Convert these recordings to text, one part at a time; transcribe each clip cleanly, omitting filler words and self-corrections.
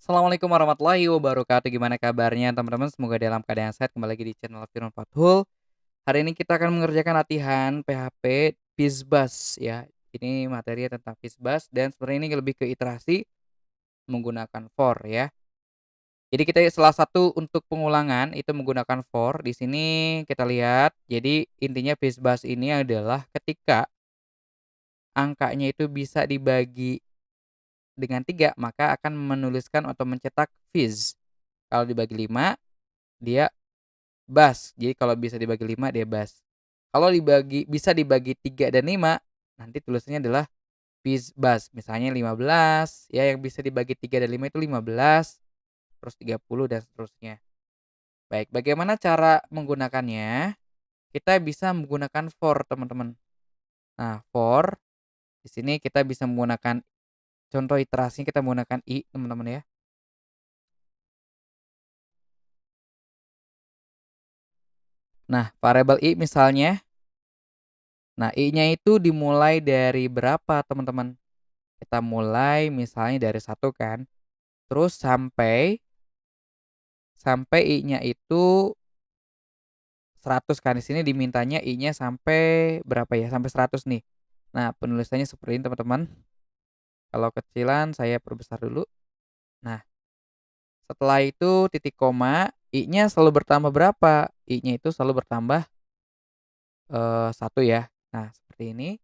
Assalamualaikum warahmatullahi wabarakatuh. Gimana kabarnya teman-teman? Semoga dalam keadaan sehat. Kembali lagi di channel Firman Fathul. Hari ini kita akan mengerjakan latihan PHP Fizzbuzz ya. Ini materi tentang Fizzbuzz dan sebenarnya ini lebih ke iterasi menggunakan for ya. Jadi kita salah satu untuk pengulangan itu menggunakan for. Di sini kita lihat. Jadi intinya Fizzbuzz ini adalah ketika angkanya itu bisa dibagi dengan 3 maka akan menuliskan atau mencetak Fizz. Kalau dibagi 5 dia bas, jadi kalau bisa dibagi 5 dia bas. Kalau bisa dibagi 3 dan 5 nanti tulisannya adalah Fizbuzz. Misalnya 15 ya, yang bisa dibagi 3 dan 5 itu 15, terus 30 dan seterusnya. Baik, bagaimana cara menggunakannya? Kita bisa menggunakan for, teman-teman. Nah, for di sini kita bisa menggunakan contoh iterasinya kita menggunakan i, teman-teman ya. Nah, variabel i misalnya, nah i-nya itu dimulai dari berapa, teman-teman? Kita mulai misalnya dari satu kan, terus sampai sampai i-nya itu 100 kan, di sini dimintanya i-nya sampai berapa ya, sampai 100 nih. Nah, penulisannya seperti ini teman-teman, kalau kecilan saya perbesar dulu. Nah, setelah itu titik koma, i-nya selalu bertambah berapa? I-nya itu selalu bertambah, 1 ya. Nah, seperti ini,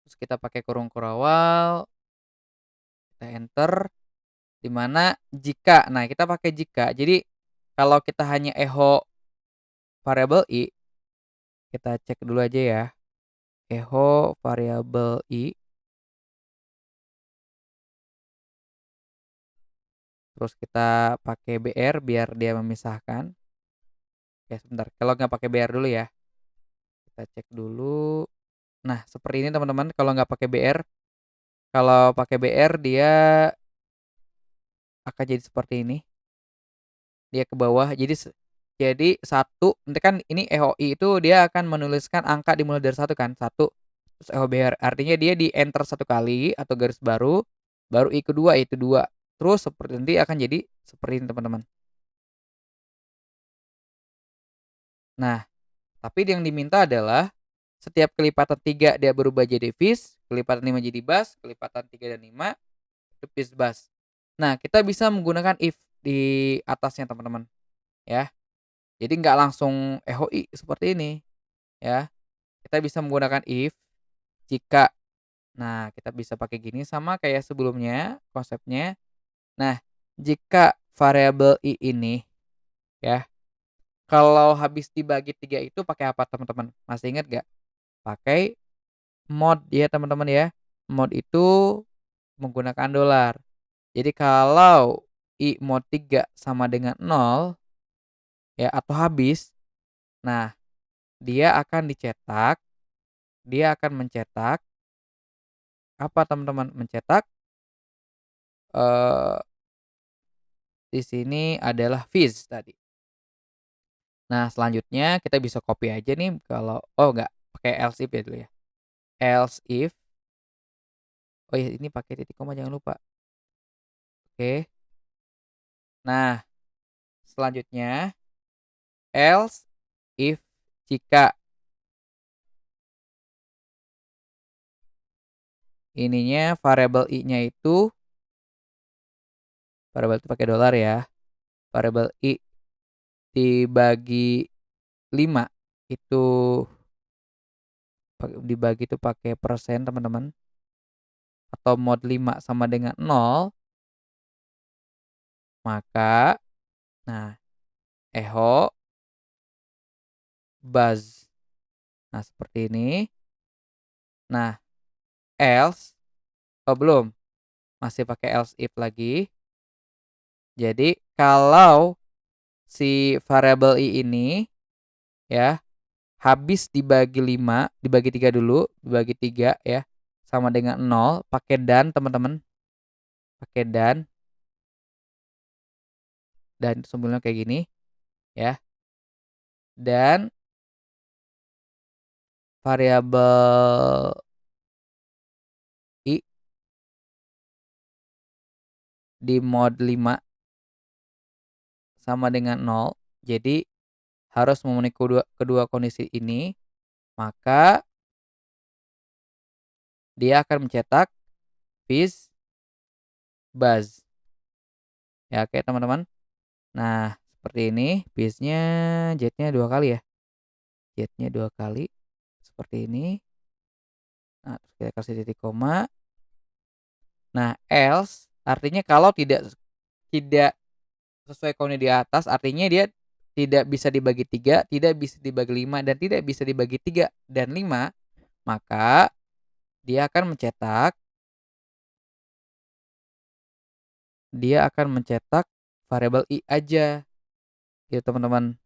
terus kita pakai kurung kurawal, kita enter, di mana jika, nah kita pakai jika, jadi kalau kita hanya echo variabel i, kita cek dulu aja ya, echo variabel i, terus kita pakai br biar dia memisahkan. Oke sebentar, kalau nggak pakai br dulu ya, kita cek dulu. Nah seperti ini teman-teman, kalau nggak pakai br, kalau pakai br dia akan jadi seperti ini, dia ke bawah, jadi satu, nanti kan ini echo i itu dia akan menuliskan angka dimulai dari satu kan, satu, terus echo br artinya dia di enter satu kali atau garis baru, baru i kedua itu dua, terus seperti nanti akan jadi seperti ini teman-teman. Nah, tapi yang diminta adalah setiap kelipatan 3 dia berubah jadi Fizz, kelipatan 5 jadi Buzz, kelipatan 3 dan 5 itu Fizzbuzz. Nah, kita bisa menggunakan if di atasnya teman-teman ya. Jadi nggak langsung EHOI seperti ini ya. Kita bisa menggunakan if jika, nah kita bisa pakai gini sama kayak sebelumnya konsepnya. Nah, jika variabel i ini ya, kalau habis dibagi 3 itu pakai apa teman-teman? Masih ingat nggak? Pakai mod ya teman-teman ya. Mod itu menggunakan dolar. Jadi kalau i mod 3 sama dengan 0 ya atau habis, nah dia akan dicetak, dia akan mencetak apa teman-teman? Mencetak, eee, di sini adalah Fizz tadi. Nah selanjutnya kita bisa copy aja nih, kalau oh enggak, pakai else if ya dulu ya. Else if, oh ya ini pakai titik koma jangan lupa. Oke. Nah selanjutnya else if jika ininya variabel i-nya itu, variabel itu pakai dolar ya, variabel i dibagi 5 itu dibagi itu pakai persen teman-teman, atau mod 5 sama dengan 0, maka nah echo buzz. Nah seperti ini. Nah else, oh belum, masih pakai else if lagi. Jadi kalau si variabel i ini ya habis dibagi 5, dibagi 3 dulu, dibagi 3 ya, sama dengan 0, pakai dan teman-teman, pakai dan sembunyinya kayak gini ya. Dan variabel i di mode 5 sama dengan 0. Jadi harus memenuhi kedua kedua kondisi ini, maka dia akan mencetak Fizzbuzz ya, oke teman-teman. Nah, seperti ini Fizz-nya Z-nya 2 kali ya, Z-nya 2 kali seperti ini. Nah, terus kita kasih titik koma. Nah, else artinya kalau tidak sesuai kondisi di atas, artinya dia tidak bisa dibagi 3, tidak bisa dibagi 5, dan tidak bisa dibagi 3 dan 5, maka dia akan mencetak variabel i aja, gitu teman-teman.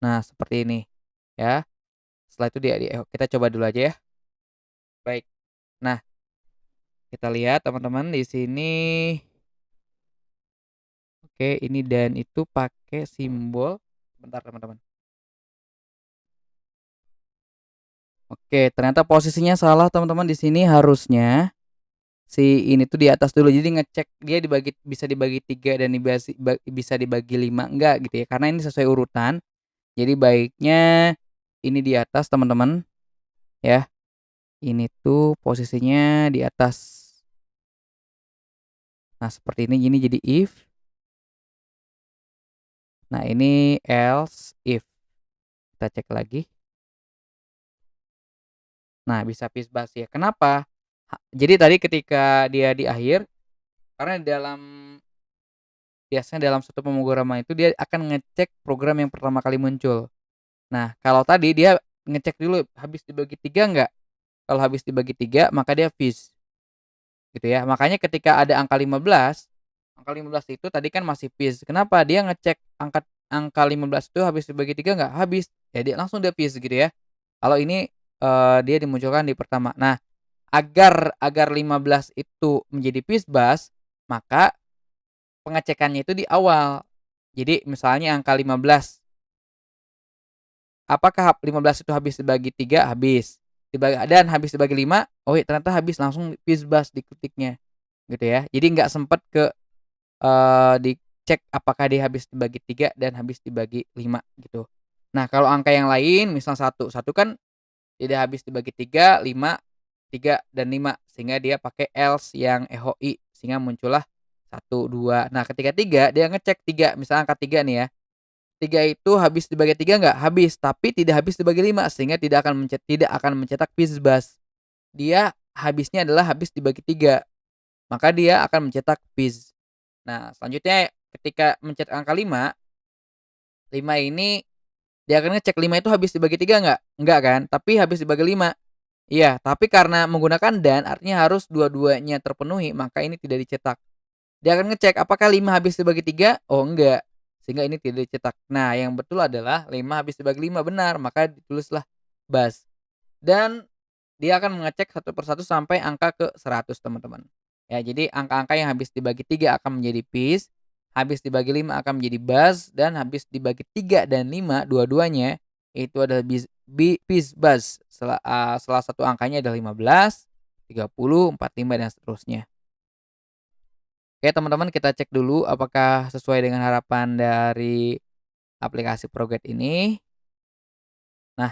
Nah, seperti ini ya. Setelah itu kita coba dulu aja ya. Baik. Nah, kita lihat teman-teman di sini. Oke, ini dan itu pakai simbol. Bentar teman-teman. Oke, ternyata posisinya salah teman-teman. Di sini harusnya si ini tuh di atas dulu. Jadi ngecek dia bisa dibagi 3 dan bisa dibagi 5 enggak gitu ya. Karena ini sesuai urutan. Jadi baiknya ini di atas teman-teman ya. Ini tuh posisinya di atas. Nah, seperti ini jadi if. Nah, ini else if. Kita cek lagi. Nah, bisa Fizzbuzz ya. Kenapa? Jadi tadi ketika dia di akhir, karena biasanya dalam satu pemrograman itu dia akan ngecek program yang pertama kali muncul. Nah, kalau tadi dia ngecek dulu habis dibagi 3 enggak? Kalau habis dibagi 3 maka dia Fizz, gitu ya. Makanya ketika ada angka 15 itu tadi kan masih Fizz. Kenapa? Dia ngecek angka 15 itu habis dibagi 3 enggak? Habis. Ya dia langsung dia Fizz gitu ya. Kalau ini, dia dimunculkan di pertama. Nah, agar 15 itu menjadi Fizzbuzz, maka pengecekannya itu di awal. Jadi misalnya angka 15, apakah 15 itu habis dibagi 3? Habis. Dan habis dibagi 5, oh ya ternyata habis, langsung Fizzbuzz diketiknya, gitu ya. Jadi nggak sempet dicek apakah dia habis dibagi 3 dan habis dibagi 5 gitu. Nah, kalau angka yang lain misal 1, 1 kan tidak habis dibagi 3, 5, 3, dan 5 sehingga dia pakai else yang EHOI sehingga muncullah 1, 2. Nah, ketika 3 dia ngecek 3, misalnya angka 3 nih ya. 3 itu habis dibagi 3 enggak? Habis, tapi tidak habis dibagi 5 sehingga tidak akan mencetak Fizzbuzz. Dia habisnya adalah habis dibagi 3, maka dia akan mencetak Fizz. Nah, selanjutnya ketika mencetak angka 5, 5 ini dia akan ngecek 5 itu habis dibagi 3 enggak? Enggak kan? Tapi habis dibagi 5. Iya, tapi karena menggunakan dan artinya harus dua-duanya terpenuhi, maka ini tidak dicetak. Dia akan ngecek apakah 5 habis dibagi 3? Oh, enggak. Sehingga ini tidak dicetak. Nah, yang betul adalah 5 habis dibagi 5 benar, maka ditulislah buzz. Dan dia akan mengecek satu persatu sampai angka ke 100 teman-teman. Ya, jadi angka-angka yang habis dibagi 3 akan menjadi piece, habis dibagi 5 akan menjadi buzz, dan habis dibagi 3 dan 5 dua-duanya itu adalah piece buzz. Salah satu angkanya adalah 15, 30, 45 dan seterusnya. Oke teman-teman, kita cek dulu apakah sesuai dengan harapan dari aplikasi Prograde ini. Nah,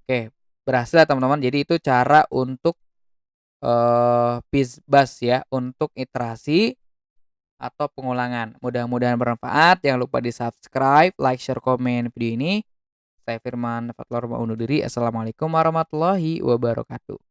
oke, berhasil ya teman-teman. Jadi itu cara untuk Fizzbuzz ya, untuk iterasi atau pengulangan. Mudah-mudahan bermanfaat. Jangan lupa di-subscribe, like, share, komen video ini. Saya Firman Fatlor mau undur diri. Assalamualaikum warahmatullahi wabarakatuh.